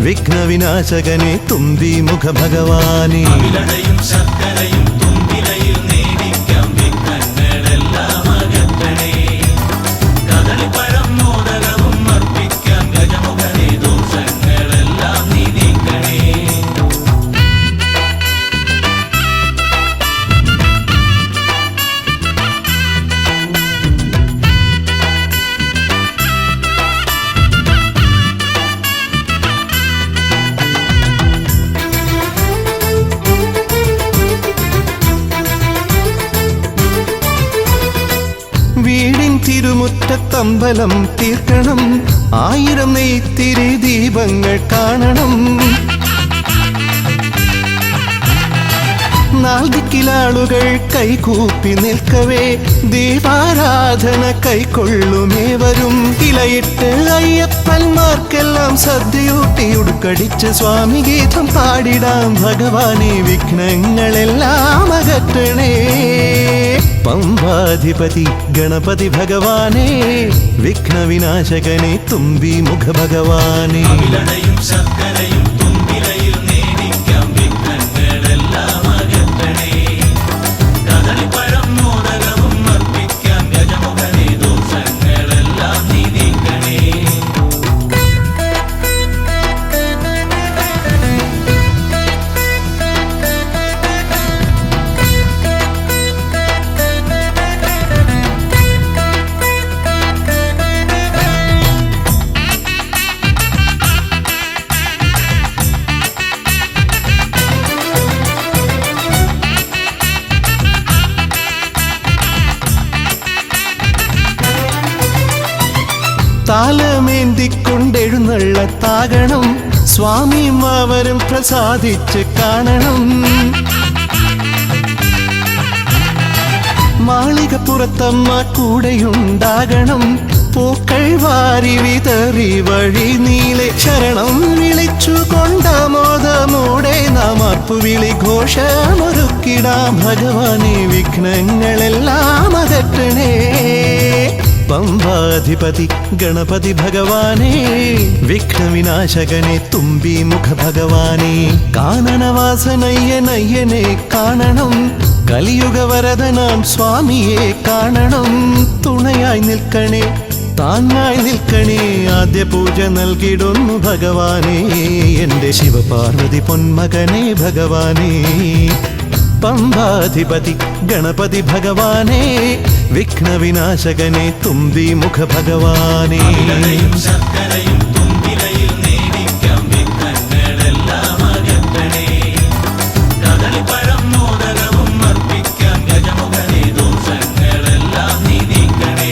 വിഘ്നവിനാശകനെ തുമ്പി മുഖ ഭഗവാനേ. അവിലടയും ശർക്കരയും തുമ്പിലയിൽ നേടിക്കാം വിഘ്നങ്ങളെല്ലാം അകറ്റണേ. കദളിപ്പഴം മോദകവും അർപ്പിക്കാം ഗജമുഖനെ, ദോഷങ്ങളെല്ലാം നീ നീക്കണേ. വീടിൻ തിരുമുറ്റത്തമ്പലം തീർക്കണം, 1000 നെയ്ത്തിരി ദീപങ്ങൾ കാണണം. നാൽദിക്കിലാളുകൾ കൈകൂപ്പി നിൽക്കവേ, ദീപാരാധന കൈക്കൊള്ളുമേവരും. ഇലയിട്ട് അയ്യപ്പന്മാർക്കെല്ലാം സദ്യയൂട്ടി ഉടുക്കടിച്ച് സ്വാമി ഗീതം പാടിടാം ഭഗവാനെ, വിഘ്നങ്ങളെല്ലാം അകറ്റണേ. പമ്പാധിപതി ഗണപതി ഭഗവാനേ, വിഘ്നവിനാശകനെ തുമ്പി മുഖ ഭഗവാനേ. അവിലടയും ശർക്കരയും തുമ്പിലയിൽ നേടിക്കാം വിഘ്നങ്ങളെല്ലാം അകറ്റണേ. കദളിപ്പഴം മോദകവും അർപ്പിക്കാം ഗജമുഖനെ, ദോഷങ്ങളെല്ലാം നീ നീക്കണേ. താലമേന്തിക്കൊണ്ടെഴുന്നള്ളത്താകണം, സ്വാമിയും അവരും പ്രസാദിച്ച് കാണണം. മാളികപ്പുറത്തമ്മ കൂടെയുണ്ടാകണം, പൂക്കൾ വാരി വിതറി വഴി നീളെ ശരണം വിളിച്ചു കൊണ്ടാമോദമോടെ നാം അർപ്പുവിളി ഘോഷമൊരുക്കിടാം ഭഗവാനെ, വിഘ്നങ്ങളെല്ലാം അകറ്റണേ. പമ്പാധിപതി ഗണപതി ഭഗവാനേ, വിഘ്നവിനാശകനെ തുമ്പി മുഖ ഭഗവാനേ. കാനനവാസനയ്യനയ്യനെ കാണണം, കലിയുഗവരദനാം സ്വാമിയെ കാണണം. തുണയായി നിൽക്കണേ, താങ്ങായി നിൽക്കണേ. ആദ്യ പൂജ നൽകിടുന്നു ഭഗവാനേ, എൻ്റെ ശിവപാർവതി പൊന്മകനേ ഭഗവാനേ. പമ്പാധിപതി ഗണപതി ഭഗവാനേ, വിഘ്നവിനാശകനെ തുമ്പി മുഖ ഭഗവാനേ. അവിലടയും ശർക്കരയും തുമ്പിലയിൽ നേടിക്കാം വിഘ്നങ്ങളെല്ലാം അകറ്റണേ. കദളിപ്പഴം മോദകവും അർപ്പിക്കാം ഗജമുഖനെ, ദോഷങ്ങളെല്ലാം നീ നീക്കണേ.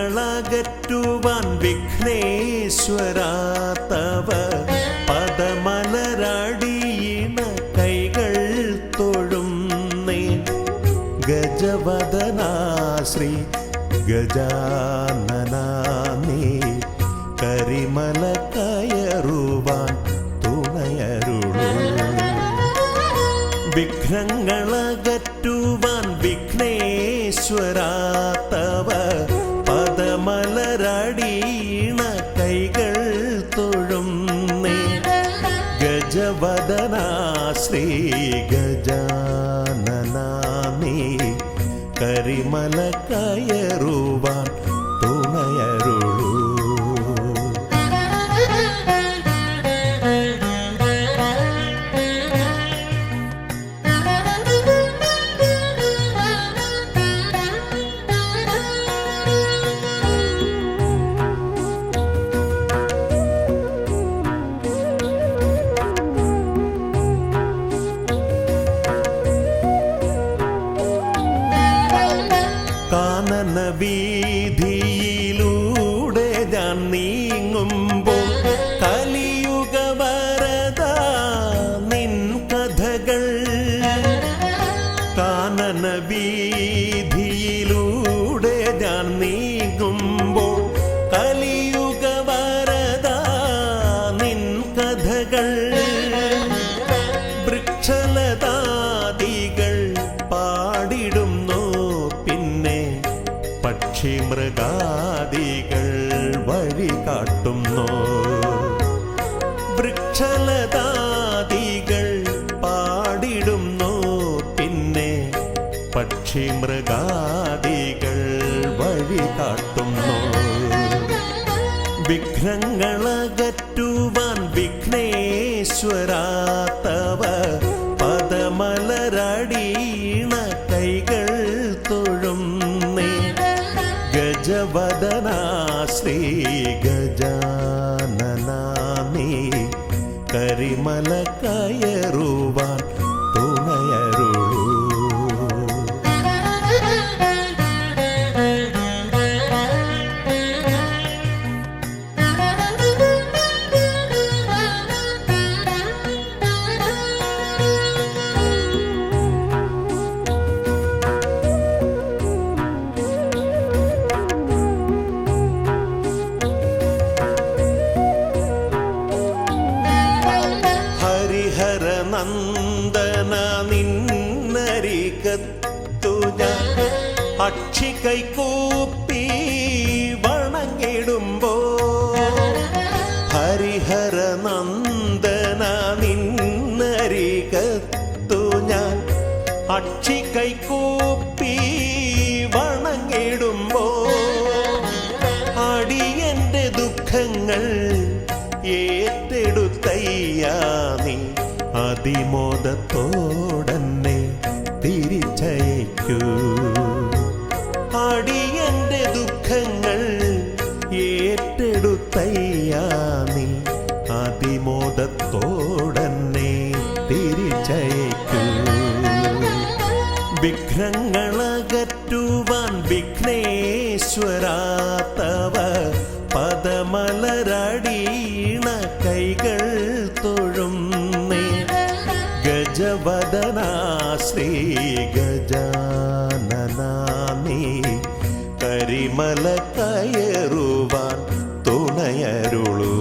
വിഘ്നങ്ങളകറ്റുവാൻ വിഘ്നേശ്വരാ തവ പദമലരടിയിണ കൈകൾ തൊഴുന്നേ. ഗജവദനാ ശ്രീ ഗജാനനാ നീ, കരിമല കയറുവാൻ തുണയരുളൂ. വിഘ്നങ്ങളകറ്റുവാൻ വിഘ്നേശ്വരാ തവ പദമലരടിയിണ കൈകൾ തൊഴുന്നേ. ഗജവദനാ ശ്രീ ഗജാനനാ നീ, കരിമല കയറുവാൻ തുണയരുളൂ. കാനന വീതിയിലൂടെ ഞാൻ നീങ്ങുമ്പോൾ കലിയുഗ വരദ നിൻ കഥകൾ. കാനന വീതിയിലൂടെ ഞാൻ നീങ്ങുമ്പോൾ കലിയുഗ വരദ നിൻ കഥകൾ. വൃക്ഷലതാദികൾ പാടിടുന്നു, പിന്നെ പക്ഷി മൃഗാദികൾ വഴി കാട്ടുന്നു. വൃക്ഷലതാദികൾ പാടിടുന്നു, പിന്നെ പക്ഷി മൃഗാദികൾ വഴി കാട്ടുന്നു. വിഘ്നങ്ങളകറ്റുവാൻ വിഘ്നേശ്വരാ തവ പദമലരടീണ കൈകൾ തൊഴുന്നേ. ഗജവദനാ ശ്രീ ഗജാനനാ നീ കരിമല കയറുവാൻ തുണയരുളൂ. നന്ദന നിന്നരികത്തു ഞാൻ അക്ഷി കൈകൂപ്പി വണങ്ങിടുമ്പോ. ഹരിഹര നന്ദന നിന്നരികത്തു ഞാൻ അക്ഷി കൈകൂപ്പി വണങ്ങിടുമ്പോ. അടിയന്റെ ദുഃഖങ്ങൾ ഏറ്റെടുത്തയ്യാ നീ അതിമോദത്തോടന്നെ തിരിച്ചയക്കൂ. അടിയന്റെ ദുഃഖങ്ങൾ ഏറ്റെടുത്തയ്യാ നീ അതിമോദത്തോടന്നെ തിരിച്ചയക്കൂ. വിഘ്നങ്ങളകറ്റുവാൻ വിഘ്നേശ്വരാ തവ പദമലരടീണ കൈകൾ തൊഴുന്നേ. ഗജവദനാ ശ്രീ ഗജാനനാ നീ കരിമല കയറുവാൻ തുണയരുളൂ.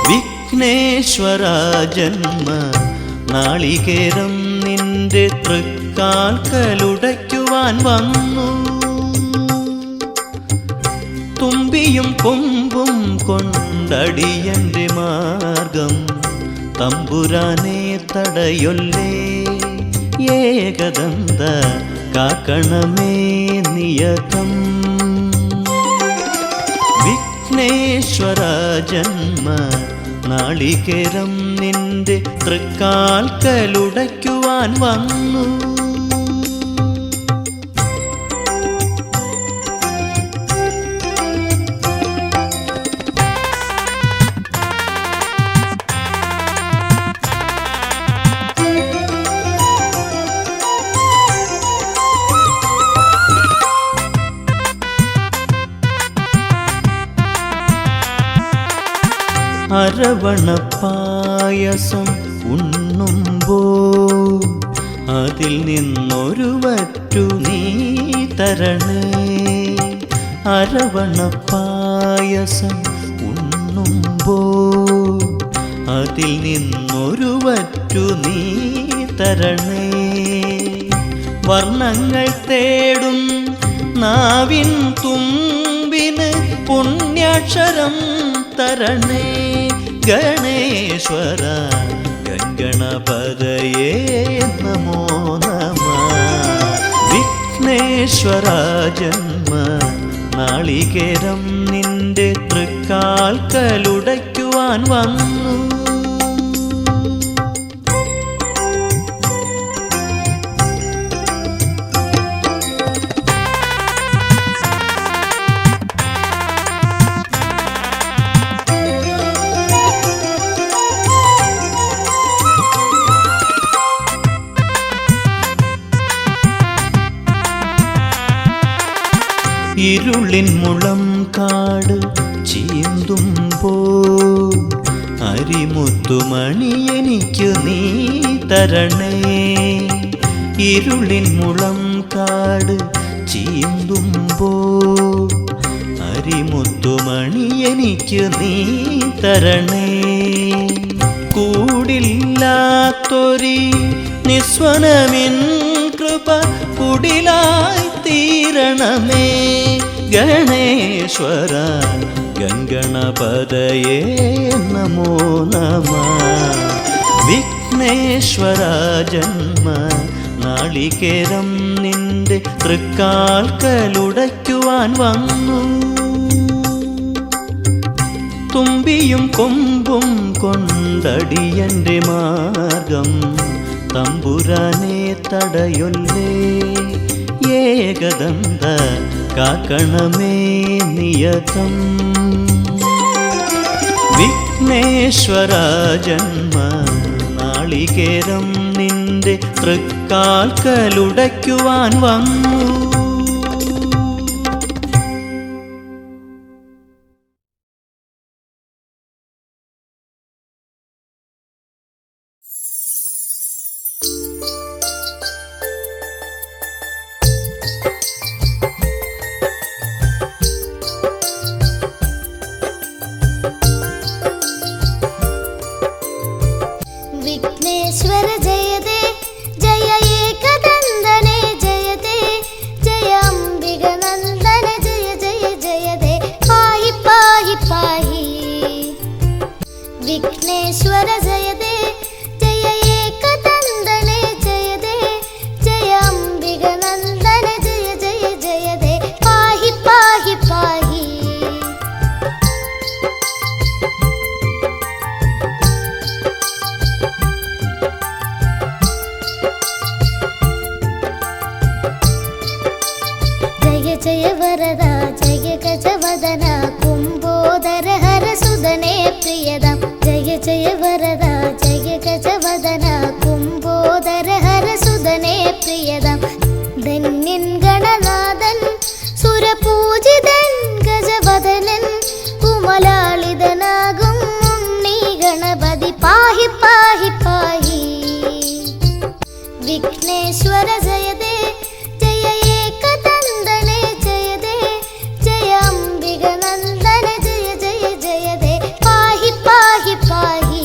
വിഘ്നേശ്വരാ ജന്മ നാളികേരം നിന്റെ തൃക്കാൽക്കലുടയ്ക്കുവാൻ വന്നു. തുമ്പിയും കൊമ്പും കൊണ്ടടിയന്റെ മാർഗം തമ്പുരാനെ തടയൊല്ലേ. ഏകദന്ത കാക്കണമേ നിയതം. വിഘ്നേശ്വരാ ജന്മ നാളികേരം നിന്റെ തൃക്കാൽക്കലുടയ്ക്കുവാൻ വന്നു. അരവണപ്പായസം ഉണ്ണുമ്പോൾ അതിൽ നിന്നൊരു വറ്റു നീ തരണേ. അരവണപ്പായസം ഉണ്ണുമ്പോൾ അതിൽ നിന്നൊരു വറ്റു നീ തരണേ. വർണ്ണങ്ങൾ തേടും നാവിൻ തുമ്പിന് പുണ്യാക്ഷരം തരണേ. ഗണേശ്വര ഗംഗണപതയേ നമോ നമഃ. വിഘ്നേശ്വര ജന്മ നാളികേരം നിന്റെ തൃക്കാൽക്കലുടയ്ക്കു കാൽക്കലുടയ്ക്കുവാൻ വന്നു. ഇരുളിൻ മുളം കാട് ചീന്തുമ്പോൾ അരിമുത്തുമണി എനിക്കു നീ തരണേ. ഇരുളിൻ മുളം കാട് ചീന്തുമ്പോൾ അരിമുത്തുമണി എനിക്കു നീ തരണേ. കൂടില്ലാത്തൊരി നിസ്വനമിൻ കൃപ കുടിലായി തീരണമേ. ഗണേശ്വര ഗംഗണപതയേ നമോ നമഃ. വിഘ്നേശ്വര ജന്മ നാളികേരം നിന്റെ തൃക്കാൽക്കലുടയ്ക്കുവാൻ വന്നു. തുമ്പിയും കൊമ്പും കൊണ്ടടിയന്റെ മാർഗം തമ്പുരാനെ തടയൊല്ലേ. ഏകദന്ത കാക്കണമേ നിയതം. വിഘ്നേശ്വര ജന്മ നാളികേരം നിന്റെ തൃക്കാൽക്കലുടയ്ക്കുവാൻ വന്നു. विघ्नेश्वर जयते जय एकदन्दने जयते जय अम्बिगनन्दन जय जय जयते पाहि पाहि पाहि. विघ्नेश्वर जयते जय एकदन्दने जयते जय अम्बिगनन्दन जय जय जयते पाहि पाहि पाहि. जय वरदा जय गजवदना कुम्भोदर हर सुदने प्रियदम. जय जय वरदा जय गजवदना कुम्भोदर हर सुदने प्रियदम. धन्यन गणनादन सुरपूजिതൻ ഗജവദനൻ കുമലാളിതനാകും ഉണ്ണി ഗണപതി പാഹി പാഹി പാഹി. വിഘ്നേശ്വര ജയതേ ജയ ഏകദന്തനേ ജയതേ ജയ അംബികനന്ദന ജയ ജയ ജയതേ പാഹി പാഹി പാഹി.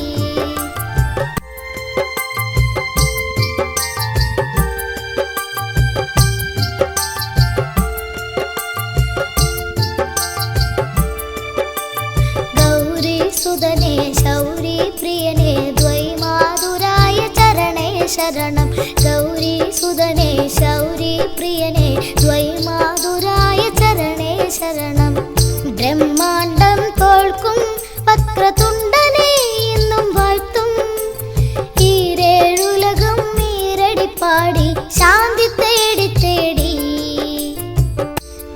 സുദനേ ശൗരി പ്രിയനേ ദ്വൈമാതുരായ ചരണേ ശരണം. ഗൗരി സുദനേ ശൗരി പ്രിയനേ ദ്വൈമാതുരായ ചരണേ ശരണം. ബ്രഹ്മാണ്ടം തോൽക്കും വക്രതുണ്ടനേ എന്നും വാഴ്ത്തും ഈരേഴുലകം ഈരടിപ്പാടി ശാന്തി തേടി തേടി.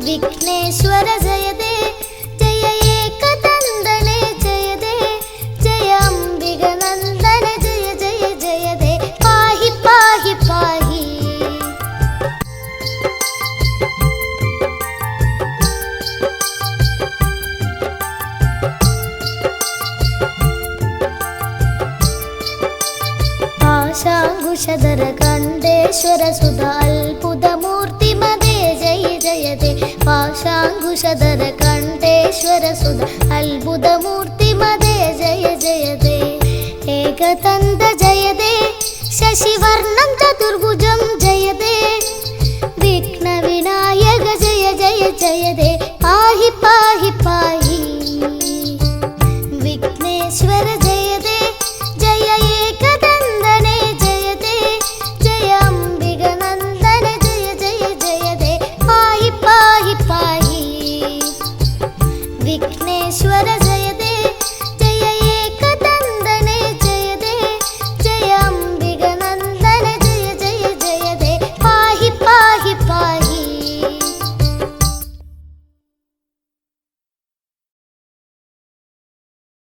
വിഘ്നേശ്വര ജയതേ ജയ ഏകദന്തനേ ജയതേ ജയ അംബികനന്ദന ജയ ജയ ജയതേ പാഹി പാഹി പാഹി. പാശാങ്കുശധര കണ്ഠേശ്വര സുധ അത്ഭുതമൂർത്തി മദേ ജയ ജയതേ. പാശാങ്കുശധര കണ്ഠേശ്വര സുധ അത്ഭുതമൂർത്തി മദേ ജയ ജയതേ. ഏകദന്ത ജയതേ ശശിവർണം ചതുർഭുജം ജയതേ. വിഘ്നവിനായക ജയ ജയ ജയതേ പാഹി പാഹി പാഹി. വിഘ്നേശ്വര